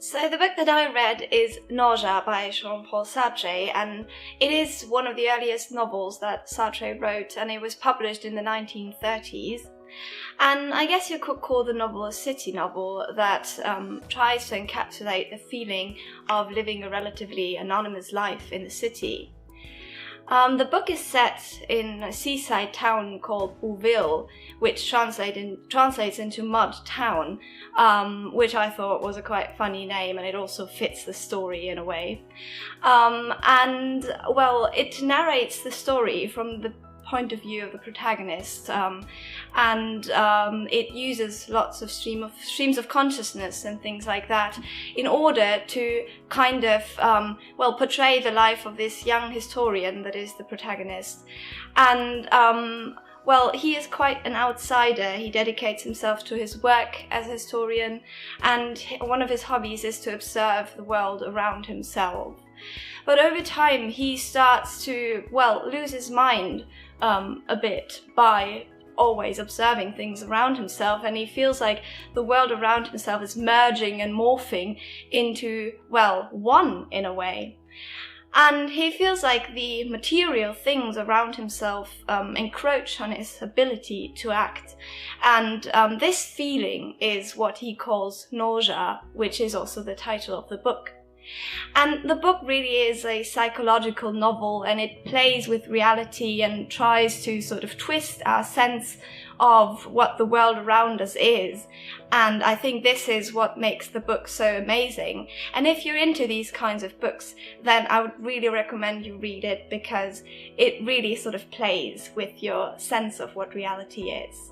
So the book that I read is Nausea by Jean-Paul Sartre, and it is one of the earliest novels that Sartre wrote, and it was published in the 1930s. And I guess you could call the novel a city novel that tries to encapsulate the feeling of living a relatively anonymous life in the city. The book is set in a seaside town called Bouville, which translates into Mud Town, which I thought was a quite funny name, and it also fits the story in a way. It narrates the story from the point of view of the protagonist, and it uses lots of streams of consciousness and things like that in order to kind of portray the life of this young historian that is the protagonist. And he is quite an outsider. He dedicates himself to his work as a historian, and one of his hobbies is to observe the world around himself. But over time, he starts to, lose his mind a bit by always observing things around himself, and he feels like the world around himself is merging and morphing into, one in a way. And he feels like the material things around himself encroach on his ability to act. And this feeling is what he calls nausea, which is also the title of the book. And the book really is a psychological novel, and it plays with reality and tries to sort of twist our sense of what the world around us is. And I think this is what makes the book so amazing. And if you're into these kinds of books, then I would really recommend you read it, because it really sort of plays with your sense of what reality is.